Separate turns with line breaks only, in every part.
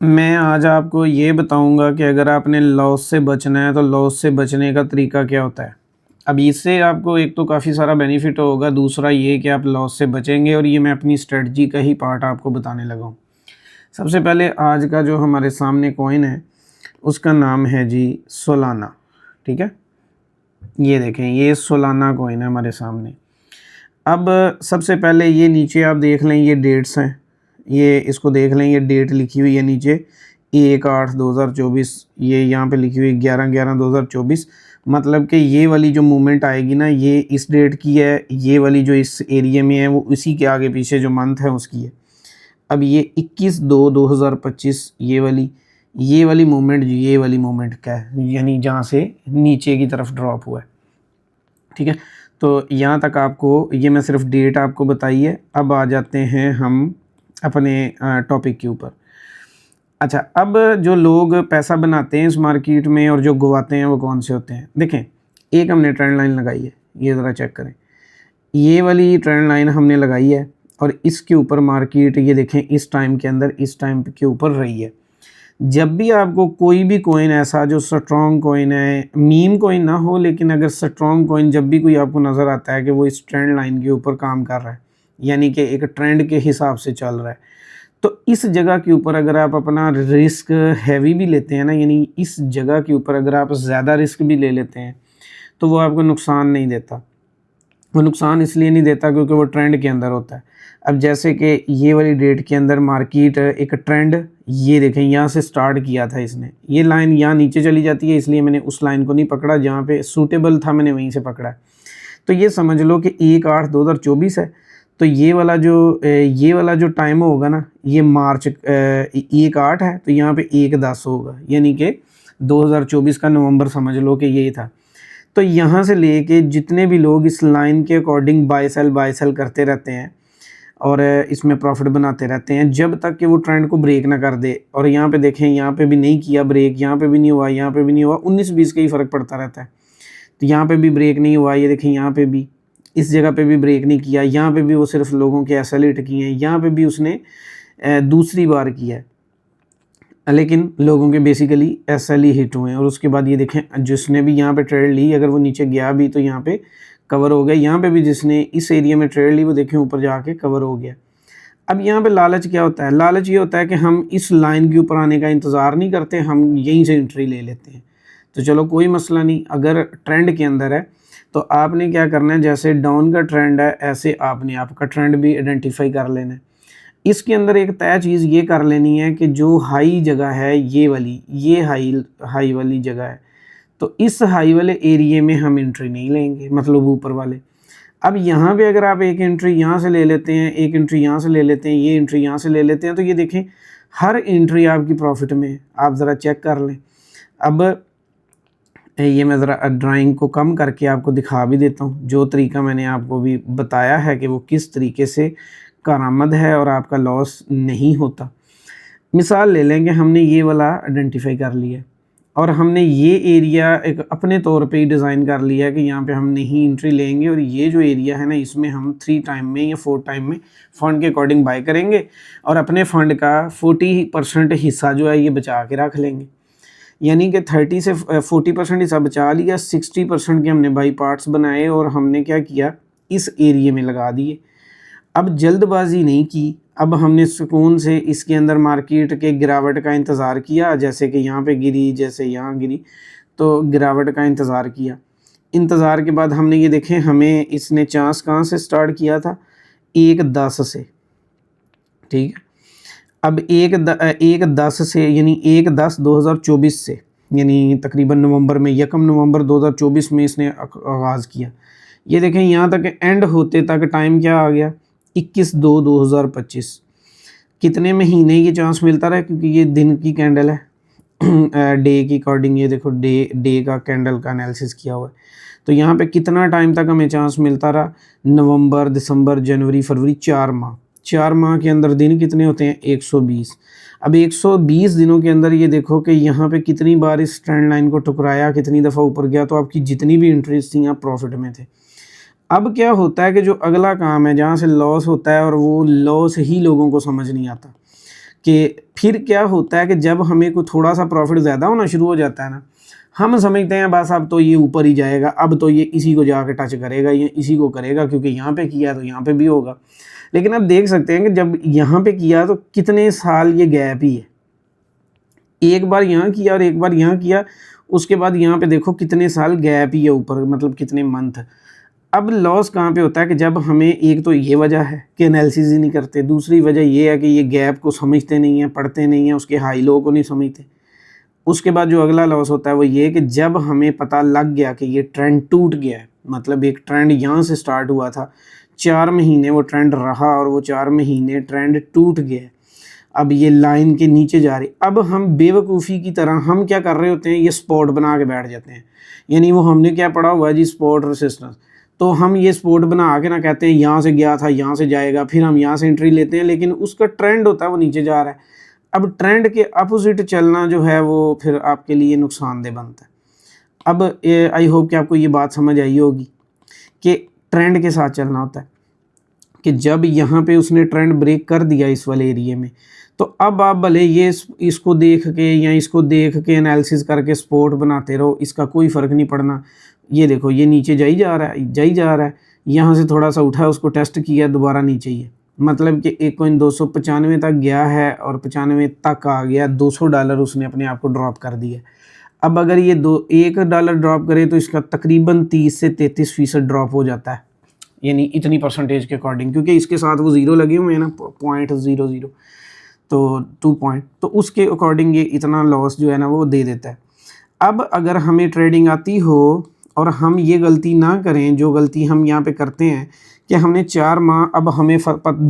मैं आज आपको ये बताऊँगा कि अगर आपने लॉस से बचना है तो लॉस से बचने का तरीका क्या होता है। अब इससे आपको एक तो काफ़ी सारा बेनिफिट होगा, दूसरा ये कि आप लॉस से बचेंगे और ये मैं अपनी स्ट्रेटजी का ही पार्ट आपको बताने लगा हूँ। सबसे पहले आज का जो हमारे सामने कॉइन है, उसका नाम है जी सोलाना, ठीक है? ये देखें, ये सोलाना कॉइन है हमारे सामने। अब सबसे पहले ये नीचे आप देख लें, ये डेट्स हैं, ये इसको देख लें, ये डेट लिखी हुई है नीचे 1/8/2024, ये यहाँ पे लिखी हुई 11/11/2024। मतलब कि ये वाली जो मूवमेंट आएगी ना, ये इस डेट की है, ये वाली जो इस एरिया में है वो इसी के आगे पीछे जो मंथ है उसकी है। अब ये 21/2/2025 ये वाली मूवमेंट, ये वाली मूवमेंट का है, यानी जहाँ से नीचे की तरफ ड्रॉप हुआ है, ठीक है? तो यहाँ तक आपको ये मैं सिर्फ डेट आपको बताई है। अब आ जाते हैं हम अपने टॉपिक के ऊपर। अच्छा, अब जो लोग पैसा बनाते हैं इस मार्केट में और जो गवाते हैं वो कौन से होते हैं? देखें, एक हमने ट्रेंड लाइन लगाई है, ये ज़रा चेक करें। ये वाली ट्रेंड लाइन हमने लगाई है और इसके ऊपर मार्केट ये देखें इस टाइम के अंदर, इस टाइम के ऊपर रही है। जब भी आपको कोई भी कॉइन ऐसा जो स्ट्रॉन्ग कॉइन है, मीम कॉइन ना हो, लेकिन अगर स्ट्रॉन्ग कॉइन जब भी कोई आपको नज़र आता है कि वो इस ट्रेंड लाइन के ऊपर काम कर रहा है, यानी कि एक ट्रेंड के हिसाब से चल रहा है, तो इस जगह के ऊपर अगर आप अपना रिस्क हैवी भी लेते हैं ना, यानी इस जगह के ऊपर अगर आप ज़्यादा रिस्क भी ले लेते हैं, तो वो आपको नुकसान नहीं देता। वो नुकसान इसलिए नहीं देता क्योंकि वो ट्रेंड के अंदर होता है। अब जैसे कि ये वाली डेट के अंदर मार्केट एक ट्रेंड, ये देखें यहाँ से स्टार्ट किया था इसने, ये लाइन यहाँ नीचे चली जाती है, इसलिए मैंने उस लाइन को नहीं पकड़ा, जहाँ पे सूटेबल था मैंने वहीं से पकड़ा है। तो ये समझ लो कि 1/8/2024 है। तो ये वाला जो टाइम होगा ना, ये मार्च 1/8 है, तो यहाँ पे 1/10 होगा, यानी कि 2024 का नवंबर समझ लो कि ये था। तो यहाँ से लेके जितने भी लोग इस लाइन के अकॉर्डिंग बाय सेल करते रहते हैं और इसमें प्रॉफिट बनाते रहते हैं, जब तक कि वो ट्रेंड को ब्रेक ना कर दे। और यहाँ पे देखें, यहाँ पे भी नहीं किया ब्रेक, यहाँ पे भी नहीं हुआ, यहाँ पे भी नहीं हुआ, 19-20 का ही फ़र्क पड़ता रहता है। तो यहाँ पे भी ब्रेक नहीं हुआ, ये देखें यहाँ पे भी, इस जगह पे भी ब्रेक नहीं किया, यहाँ पे भी वो सिर्फ लोगों के एसएल हिट किए हैं, यहाँ पे भी उसने दूसरी बार किया है, लेकिन लोगों के बेसिकली एसएल ही हिट हुए हैं। और उसके बाद ये देखें, जिसने भी यहाँ पे ट्रेड ली, अगर वो नीचे गया भी तो यहाँ पे कवर हो गया, यहाँ पे भी जिसने इस एरिया में ट्रेड ली वो देखें ऊपर जाके कवर हो गया। अब यहाँ पे लालच क्या होता है? लालच ये होता है कि हम इस लाइन के ऊपर आने का इंतज़ार नहीं करते, हम यहीं से एंट्री ले लेते हैं। तो चलो कोई मसला नहीं, अगर ट्रेंड के अंदर है तो आपने क्या करना है, जैसे डाउन का ट्रेंड है ऐसे आपने आपका ट्रेंड भी आइडेंटिफाई कर लेना है। इसके अंदर एक तय चीज़ ये कर लेनी है कि जो हाई जगह है ये वाली, ये हाई वाली जगह है, तो इस हाई वाले एरिया में हम एंट्री नहीं लेंगे, मतलब ऊपर वाले। अब यहाँ पे अगर आप एक एंट्री यहाँ से ले लेते हैं, एक एंट्री यहाँ से ले लेते हैं, ये एंट्री यहाँ से ले लेते हैं, तो ये देखें हर एंट्री आपकी प्रॉफिट में है। आप ज़रा चेक कर लें। अब ये मैं ज़रा ड्राइंग को कम करके आपको दिखा भी देता हूँ, जो तरीका मैंने आपको भी बताया है कि वो किस तरीके से कारामद है और आपका लॉस नहीं होता। मिसाल ले लें कि हमने ये वाला आइडेंटिफाई कर लिया और हमने ये एरिया एक अपने तौर पे ही डिज़ाइन कर लिया है कि यहाँ पे हम नहीं एंट्री लेंगे, और ये जो एरिया है ना, इसमें हम 3 टाइम में या 4 टाइम में फ़ंड के अकॉर्डिंग बाय करेंगे और अपने फ़ंड का 40% हिस्सा जो है ये बचा के रख लेंगे। यानी कि 30 से 40% हिस्सा बचा लिया, 60% के हमने बाई पार्ट्स बनाए और हमने क्या किया, इस एरिया में लगा दिए। अब जल्दबाजी नहीं की, अब हमने सुकून से इसके अंदर मार्केट के गिरावट का इंतज़ार किया, जैसे कि यहाँ पे गिरी, जैसे यहाँ गिरी, तो गिरावट का इंतज़ार किया। इंतज़ार के बाद हमने ये देखें, हमें इसने चांस कहाँ से स्टार्ट किया था, 1/10 से, ठीक है। अब 1/10 से, यानी 1/10/2024 से, यानी तकरीबन नवंबर में, 1 नवंबर 2024 में इसने आगाज़ किया। ये देखें यहाँ तक एंड होते तक टाइम क्या आ गया, 21/2/2025। कितने महीने ये चांस मिलता रहा, क्योंकि ये दिन की कैंडल है, डे की अकॉर्डिंग, ये देखो डे का कैंडल का एनालिसिस किया हुआ है। तो यहाँ पे कितना टाइम तक हमें चांस मिलता रहा, नवंबर, दिसंबर, जनवरी, फरवरी, 4 माह। 4 माह के अंदर दिन कितने होते हैं, 120। अब 120 दिनों के अंदर ये देखो कि यहाँ पे कितनी बार इस ट्रेंड लाइन को टकराया, कितनी दफ़ा ऊपर गया, तो आपकी जितनी भी एंट्रीज थी आप प्रॉफिट में थे। अब क्या होता है कि जो अगला काम है, जहाँ से लॉस होता है, और वो लॉस ही लोगों को समझ नहीं आता कि फिर क्या होता है कि जब हमें कोई थोड़ा सा प्रॉफिट ज़्यादा होना शुरू हो जाता है ना, हम समझते हैं बस अब तो ये ऊपर ही जाएगा, अब तो ये इसी को जाके टच करेगा, ये इसी को करेगा, क्योंकि यहाँ पे किया तो यहाँ पे भी होगा। लेकिन आप देख सकते हैं कि जब यहाँ पे किया तो कितने साल ये गैप ही है, एक बार यहाँ किया और एक बार यहाँ किया, उसके बाद यहाँ पे देखो कितने साल गैप ही है ऊपर, मतलब कितने मंथ। अब लॉस कहाँ पे होता है कि जब हमें, एक तो ये वजह है कि एनालिसिस ही नहीं करते, दूसरी वजह ये है कि ये गैप को समझते नहीं हैं, पढ़ते नहीं हैं, उसके हाई लो को नहीं समझते। उसके बाद जो अगला लॉस होता है वो ये कि जब हमें पता लग गया कि ये ट्रेंड टूट गया है, मतलब एक ट्रेंड यहाँ से स्टार्ट हुआ था, 4 महीने वो ट्रेंड रहा और वो 4 महीने ट्रेंड टूट गया है, अब ये लाइन के नीचे जा रही, अब हम बेवकूफ़ी की तरह हम क्या कर रहे होते हैं, ये स्पॉट बना के बैठ जाते हैं। यानी वो हमने क्या पढ़ा हुआ है जी, स्पॉट रेसिस्टेंस, तो हम ये स्पॉट बना के ना कहते हैं यहाँ से गया था, यहाँ से जाएगा, फिर हम यहाँ से एंट्री लेते हैं, लेकिन उसका ट्रेंड होता है वो नीचे जा रहा है। अब ट्रेंड के अपोजिट चलना जो है वो फिर आपके लिए नुकसानदेह बनता है। अब आई होप कि आपको ये बात समझ आई होगी कि ट्रेंड के साथ चलना होता है, कि जब यहाँ पे उसने ट्रेंड ब्रेक कर दिया इस वाले एरिए में, तो अब आप भले ये इसको देख के या इसको देख के एनालिसिस करके सपोर्ट बनाते रहो, इसका कोई फ़र्क नहीं पड़ना। ये देखो ये नीचे जा ही जा रहा है, जा ही जा रहा है, यहाँ से थोड़ा सा उठा, उसको टेस्ट किया, दोबारा नीचे ही है, मतलब कि एक कॉइन 295 तक गया है और 95 तक आ गया, $200 उसने अपने आप को ड्रॉप कर दिया। अब अगर ये $1 ड्रॉप करे तो इसका तकरीबन 30 से 33% ड्रॉप हो जाता है, यानी इतनी परसेंटेज के अकॉर्डिंग, क्योंकि इसके साथ वो ज़ीरो लगे हुए हैं ना, 0.00, तो 2 पॉइंट, तो उसके अकॉर्डिंग ये इतना लॉस जो है ना वो दे देता है। अब अगर हमें ट्रेडिंग आती हो और हम ये गलती ना करें जो गलती हम यहाँ पे करते हैं कि हमने 4 माह, अब हमें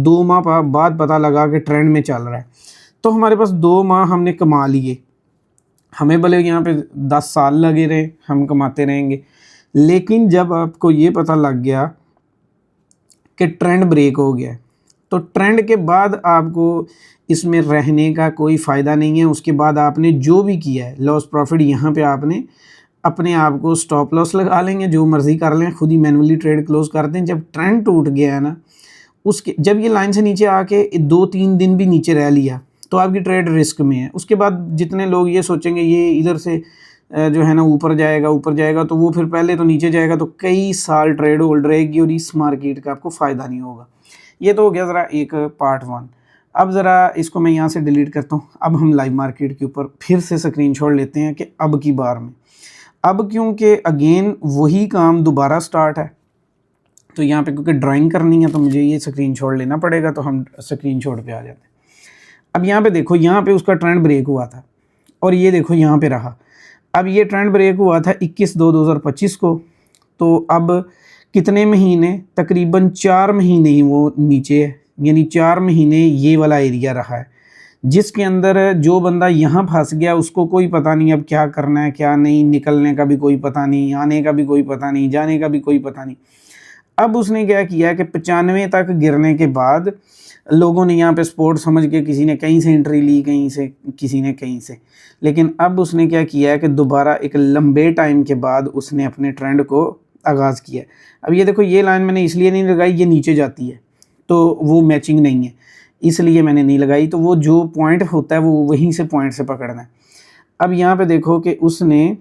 2 माह बाद पता लगा कि ट्रेंड में चल रहा है, तो हमारे पास 2 माह हमने कमा लिए, हमें भले यहाँ पे 10 साल लगे रहे, हम कमाते रहेंगे, लेकिन जब आपको ये पता लग गया कि ट्रेंड ब्रेक हो गया, तो ट्रेंड के बाद आपको इसमें रहने का कोई फ़ायदा नहीं है। उसके बाद आपने जो भी किया है लॉस प्रॉफिट, यहाँ पे आपने अपने आप को स्टॉप लॉस लगा लेंगे, जो मर्ज़ी कर लें, खुद ही मैनुअली ट्रेड क्लोज कर दें। जब ट्रेंड टूट गया है ना, उसके जब ये लाइन से नीचे आके 2-3 दिन भी नीचे रह लिया तो आपकी ट्रेड रिस्क में है। उसके बाद जितने लोग ये सोचेंगे ये इधर से जो है ना ऊपर जाएगा, तो वो फिर पहले तो नीचे जाएगा, तो कई साल ट्रेड होल्ड रहेगी और इस मार्केट का आपको फ़ायदा नहीं होगा। ये तो हो गया ज़रा एक पार्ट 1। अब ज़रा इसको मैं यहाँ से डिलीट करता हूँ। अब हम लाइव मार्केट के ऊपर फिर से स्क्रीनशॉट लेते हैं कि अब की बार में, अब क्योंकि अगेन वही काम दोबारा स्टार्ट है, तो यहाँ पे क्योंकि ड्राइंग करनी है तो मुझे ये स्क्रीनशॉट लेना पड़ेगा, तो हम स्क्रीनशॉट पे आ जाते हैं। अब यहाँ पे देखो, यहाँ पे उसका ट्रेंड ब्रेक हुआ था और ये देखो यहाँ पे रहा। अब ये ट्रेंड ब्रेक हुआ था 21/2/2025 को, तो अब कितने महीने, तकरीबन 4 महीने ही वो नीचे है, यानी 4 महीने ये वाला एरिया रहा है, जिसके अंदर जो बंदा यहाँ फंस गया उसको कोई पता नहीं अब क्या करना है क्या नहीं, निकलने का भी कोई पता नहीं, आने का भी कोई पता नहीं, जाने का भी कोई पता नहीं। अब उसने क्या किया कि 95 तक गिरने के बाद लोगों ने यहाँ पे सपोर्ट समझ के किसी ने कहीं से एंट्री ली, कहीं से, किसी ने कहीं से, लेकिन अब उसने क्या किया है कि दोबारा एक लंबे टाइम के बाद उसने अपने ट्रेंड को आगाज़ किया। अब ये देखो, ये लाइन मैंने इसलिए नहीं लगाई, ये नीचे जाती है तो वो मैचिंग नहीं है, इसलिए मैंने नहीं लगाई। तो वो जो पॉइंट होता है वो वहीं से पॉइंट से पकड़ना है। अब यहाँ पे देखो कि उसने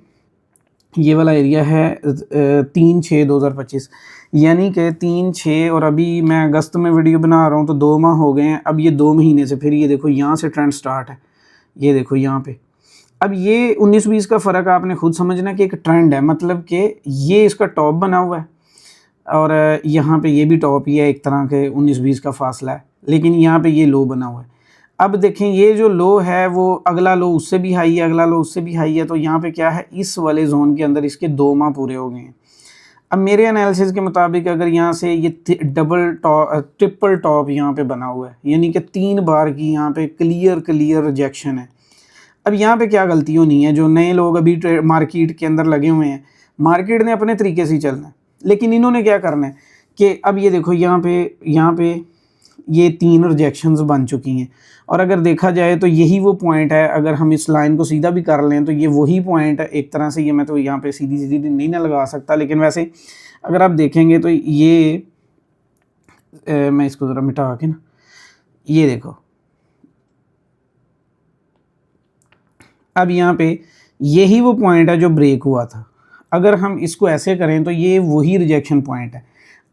ये वाला एरिया है 3/6/2025, यानी कि 3/6, और अभी मैं अगस्त में वीडियो बना रहा हूँ तो 2 माह हो गए हैं। अब ये 2 महीने से फिर ये देखो यहाँ से ट्रेंड स्टार्ट है, ये देखो यहाँ पे। अब ये 19-20 का फ़र्क आपने खुद समझना कि एक ट्रेंड है, मतलब कि ये इसका टॉप बना हुआ है और यहाँ पे ये भी टॉप ही है, एक तरह के 19-20 का फासला है, लेकिन यहाँ पे ये लो बना हुआ है। अब देखें ये जो लो है वो अगला लो उससे भी हाई है, अगला लो उससे भी हाई है, तो यहाँ पे क्या है, इस वाले जोन के अंदर इसके 2 माह पूरे हो गए हैं। अब मेरे एनालिसिस के मुताबिक अगर यहाँ से ये ट्रिपल टॉप यहाँ पे बना हुआ है, यानी कि 3 बार की यहाँ पे क्लियर रिजेक्शन है। अब यहाँ पे क्या गलती होनी है, जो नए लोग अभी मार्केट के अंदर लगे हुए हैं, मार्केट ने अपने तरीके से चलना है, लेकिन इन्होंने क्या करना है कि अब ये देखो यहाँ पे ये 3 रिजेक्शंस बन चुकी हैं, और अगर देखा जाए तो यही वो पॉइंट है। अगर हम इस लाइन को सीधा भी कर लें तो ये वही पॉइंट है एक तरह से। ये मैं तो यहाँ पे सीधी नहीं ना लगा सकता, लेकिन वैसे अगर आप देखेंगे तो ये मैं इसको ज़रा मिटा के ना, ये देखो अब यहाँ पे यही वो पॉइंट है जो ब्रेक हुआ था। अगर हम इसको ऐसे करें तो ये वही रिजेक्शन पॉइंट है।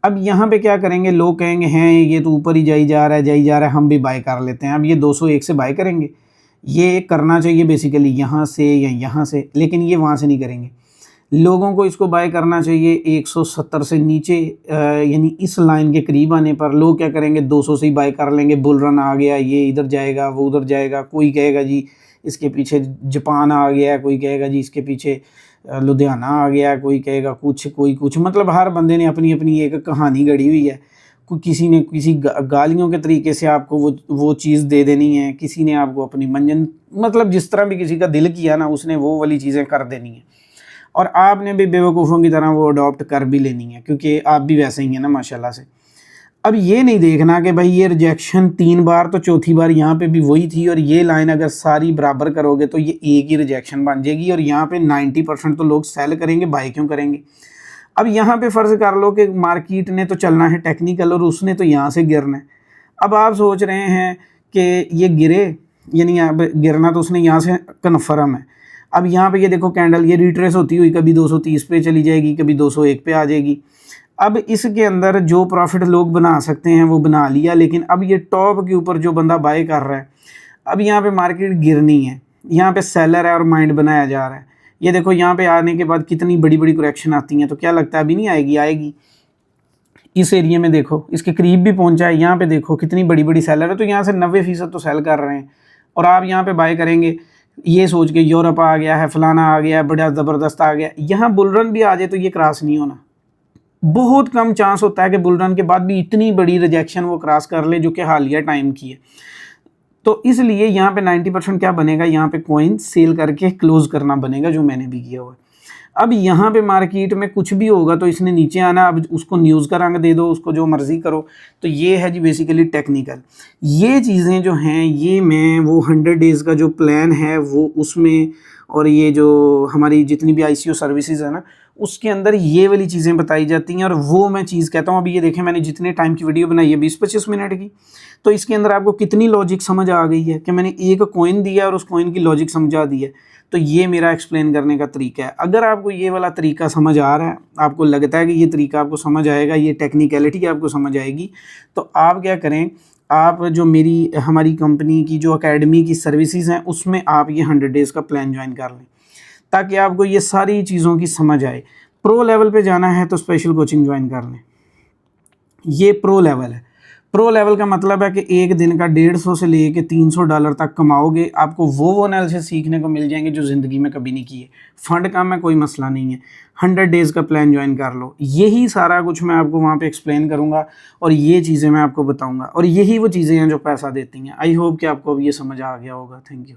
अब यहाँ पे क्या करेंगे, लोग कहेंगे हैं ये तो ऊपर ही जाई जा रहा है, हम भी बाय कर लेते हैं। अब ये 201 से बाय करेंगे, ये करना चाहिए बेसिकली यहाँ से या यहाँ से, लेकिन ये वहाँ से नहीं करेंगे। लोगों को इसको बाय करना चाहिए 170 से नीचे, यानी इस लाइन के करीब आने पर। लोग क्या करेंगे, 200 से ही बाय कर लेंगे। बुल रन आ गया, ये इधर जाएगा, वो उधर जाएगा। कोई कहेगा जी इसके पीछे जापान आ गया, कोई कहेगा जी इसके पीछे लुधियाना आ गया, कोई कहेगा कुछ, कोई कुछ। मतलब हर बंदे ने अपनी अपनी एक कहानी गढ़ी हुई है। किसी ने किसी गालियों के तरीके से आपको वो चीज़ दे देनी है, किसी ने आपको अपनी मंजन, मतलब जिस तरह भी किसी का दिल किया ना, उसने वो वाली चीज़ें कर देनी है। और आपने भी बेवकूफ़ों की तरह वो अडॉप्ट कर भी लेनी है, क्योंकि आप भी वैसे ही हैं ना माशाल्लाह से। अब ये नहीं देखना कि भाई ये रिजेक्शन 3 बार, तो चौथी बार यहाँ पे भी वही थी, और ये लाइन अगर सारी बराबर करोगे तो ये एक ही रिजेक्शन बन जाएगी, और यहाँ पे 90% तो लोग सेल करेंगे, बाय क्यों करेंगे। अब यहाँ पे फ़र्ज़ कर लो कि मार्केट ने तो चलना है टेक्निकल, और उसने तो यहाँ से गिरना है। अब आप सोच रहे हैं कि ये गिरे, यानी अब गिरना तो उसने यहाँ से कन्फर्म है। अब यहाँ पे ये देखो कैंडल, ये रिट्रेस होती हुई कभी 230 पे चली जाएगी, कभी 201 पे आ जाएगी। अब इसके अंदर जो प्रॉफिट लोग बना सकते हैं वो बना लिया, लेकिन अब ये टॉप के ऊपर जो बंदा बाय कर रहा है, अब यहाँ पे मार्केट गिरनी है, यहाँ पे सेलर है और माइंड बनाया जा रहा है। ये देखो यहाँ पे आने के बाद कितनी बड़ी बड़ी करेक्शन आती हैं, तो क्या लगता है अभी नहीं आएगी, आएगी। इस एरिया में देखो इसके करीब भी पहुंचा है, यहाँ पे देखो कितनी बड़ी बड़ी सेलर है, तो यहाँ से 90% तो सेल कर रहे हैं, और आप यहाँ पे बाय करेंगे ये सोच के यूरोप आ गया है, फलाना आ गया है, बड़ा ज़बरदस्त आ गया। यहाँ बुलरन भी आ जाए तो ये क्रॉस नहीं होना, बहुत कम चांस होता है कि बुलरन के बाद भी इतनी बड़ी रिजेक्शन वो क्रॉस कर ले, जो कि हालिया टाइम की है। तो इसलिए यहाँ पे 90% क्या बनेगा, यहाँ पे कॉइन सेल करके क्लोज करना बनेगा, जो मैंने भी किया हुआ है। अब यहाँ पे मार्केट में कुछ भी होगा तो इसने नीचे आना, अब उसको न्यूज़ का रंग दे दो, उसको जो मर्ज़ी करो। तो ये है जी बेसिकली टेक्निकल। ये चीज़ें जो हैं ये मैं वो 100 डेज़ का जो प्लान है वो उसमें, और ये जो हमारी जितनी भी ICO सर्विसेज है ना, उसके अंदर ये वाली चीज़ें बताई जाती हैं, और वो मैं चीज़ कहता हूँ। अभी ये देखें मैंने जितने टाइम की वीडियो बनाई है 20-25 मिनट की, तो इसके अंदर आपको कितनी लॉजिक समझ आ गई है कि मैंने एक कॉइन दिया और उस कॉइन की लॉजिक समझा दी है। तो ये मेरा एक्सप्लेन करने का तरीका है। अगर आपको ये वाला तरीका समझ आ रहा है, आपको लगता है कि ये तरीका आपको समझ आएगा, ये टेक्निकलिटी आपको समझ आएगी, तो आप क्या करें, आप जो हमारी कंपनी की जो एकेडमी की सर्विसेज हैं उसमें आप ये 100 डेज़ का प्लान ज्वाइन कर लें, ताकि आपको ये सारी चीज़ों की समझ आए। प्रो लेवल पे जाना है तो स्पेशल कोचिंग ज्वाइन कर लें, ये प्रो लेवल है। प्रो लेवल का मतलब है कि एक दिन का 150 से लेके $300 तक कमाओगे। आपको वो एनालिसिस सीखने को मिल जाएंगे जो ज़िंदगी में कभी नहीं किए। फंड कम है, कोई मसला नहीं है, 100 डेज़ का प्लान ज्वाइन कर लो। यही सारा कुछ मैं आपको वहाँ पे एक्सप्लेन करूँगा, और ये चीज़ें मैं आपको बताऊँगा, और यही वो चीज़ें हैं जो पैसा देती हैं। आई होप कि आपको अब ये समझ आ गया होगा। Thank you.